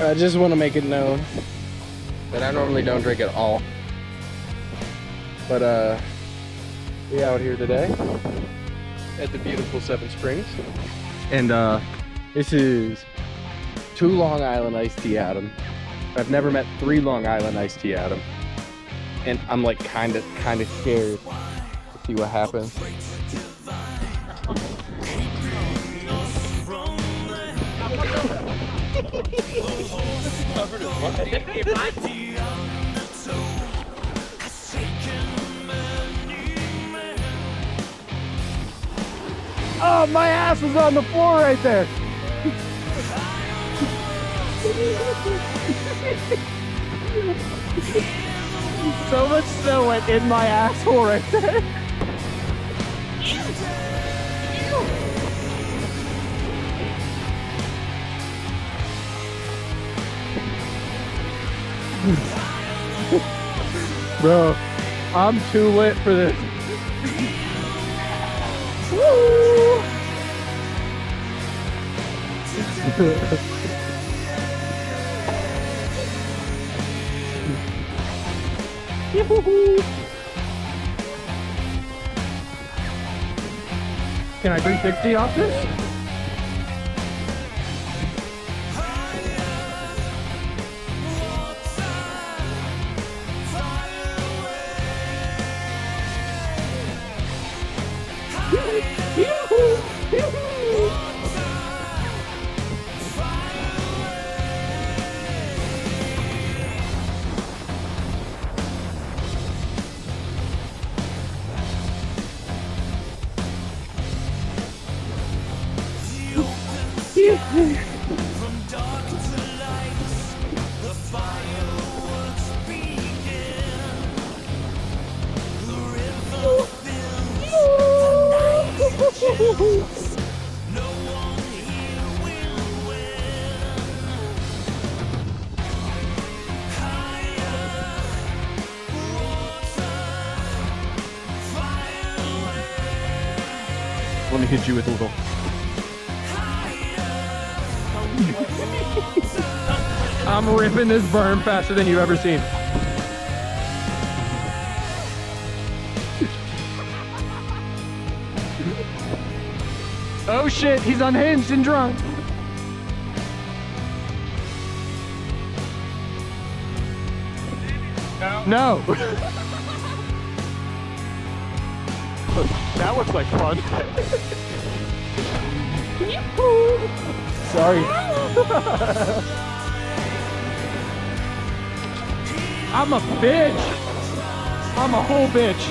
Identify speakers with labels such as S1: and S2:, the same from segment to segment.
S1: I just want to make it known that I normally don't drink at all. But we out here today at the beautiful Seven Springs. And this is 2 Long Island iced tea Adam. I've never met 3 Long Island iced tea Adam. And I'm like kind of scared to see what happens. Oh, my ass was on the floor right there. So much snow went in my asshole right there. Bro, I'm too lit for this. Woo! Can I 360 off this?
S2: From dark to light, the fireworks begin. The river fills the night chills. No one here will win. Higher, water, fireworks.
S1: Let me hit you with a little. I'm ripping this berm faster than you've ever seen. Oh shit, he's unhinged and drunk. No. That looks like fun. Sorry. I'm a bitch. I'm a whole bitch.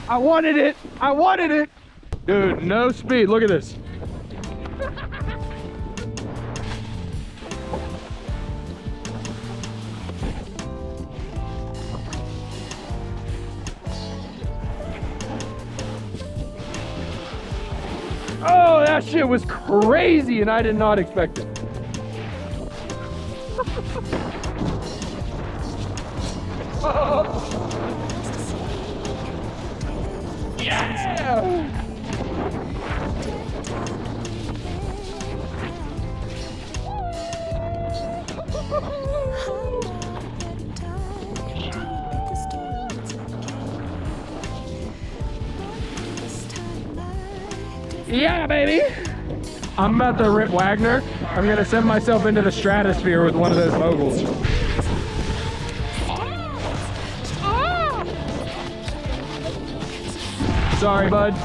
S1: I wanted it. I wanted it. Dude, no speed. Look at this. Oh, that shit was crazy and I did not expect it. Oh. Yeah! Yeah, baby! I'm about to rip Wagner. I'm gonna send myself into the stratosphere with one of those moguls. Sorry, bud.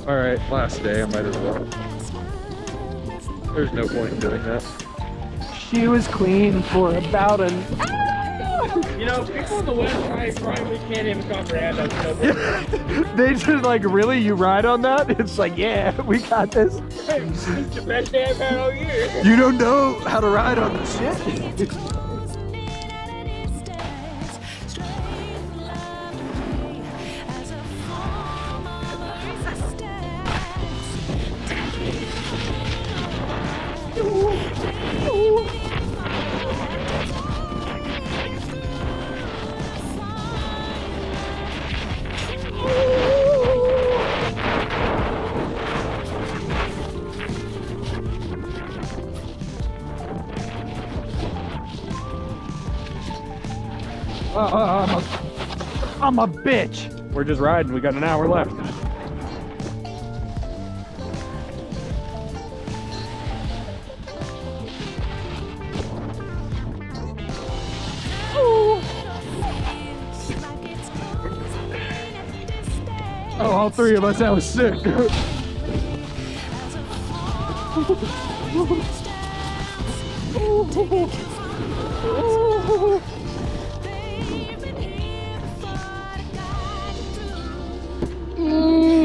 S1: All right, last day, I might as well. There's no point in doing that. She was clean for about an hour.
S3: You know, people in the West probably can't even comprehend us.
S1: They just like, really? You ride on that? It's like, yeah, we got this.
S3: It's the best day I've had all year.
S1: You don't know how to ride on this shit. I'm a bitch. We're just riding. We got an hour left. Oh, all three of us. That was sick.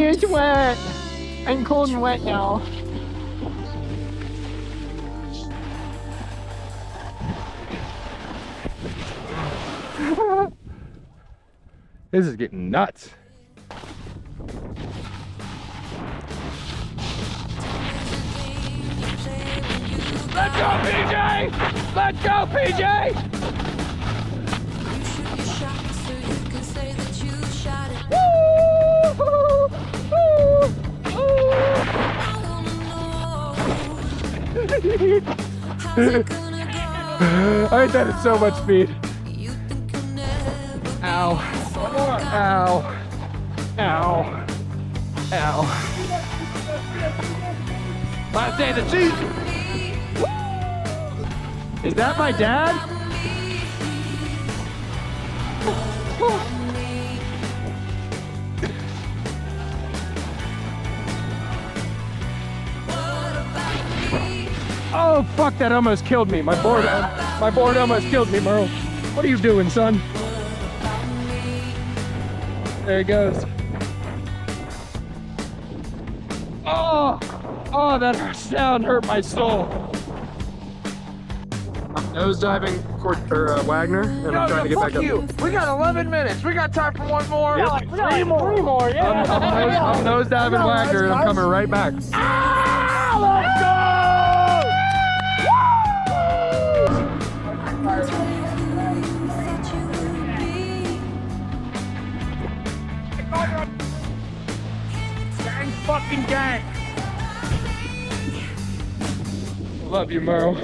S1: It's wet. I'm cold and wet now. This is getting nuts. Let's go, PJ! Let's go, PJ! That is so much speed. Ow. Ow. Ow. Ow. Last day of the season. Is that my dad? Oh fuck, that almost killed me. My board almost killed me, Merle. What are you doing, son? There he goes. Oh, that sound hurt my soul. I'm nose diving Wagner, and I'm trying to get back up.
S3: We got 11 minutes. We got time for one more.
S1: Yep.
S3: Like three more. Yeah.
S1: I'm nose diving Wagner, and I'm coming right back.
S3: Let's go! Gang fucking gang.
S1: Love you, Merle.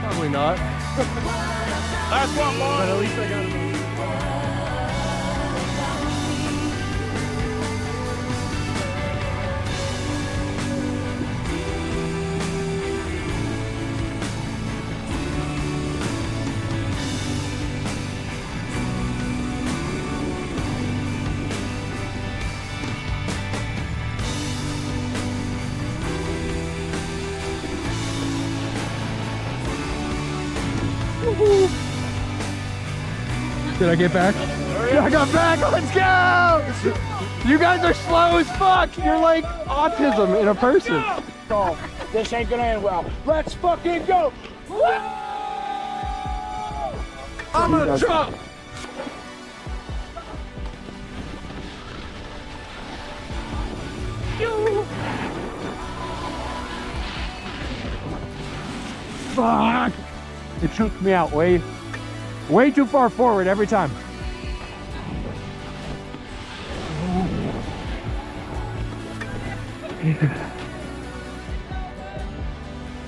S1: Probably not.
S3: Last one, boy.
S1: But at least I got it. Did I get back? Yeah, I got back. Let's go! You guys are slow as fuck. You're like autism in a person.
S3: Go. This ain't gonna end well. Let's fucking go.
S1: I'm gonna jump. Fuck! It choked me out way too far forward every time.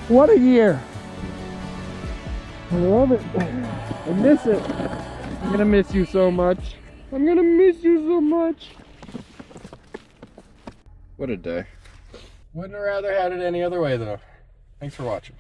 S1: What a year! I love it. I miss it. I'm gonna miss you so much. I'm gonna miss you so much. What a day. Wouldn't have rather had it any other way though. Thanks for watching.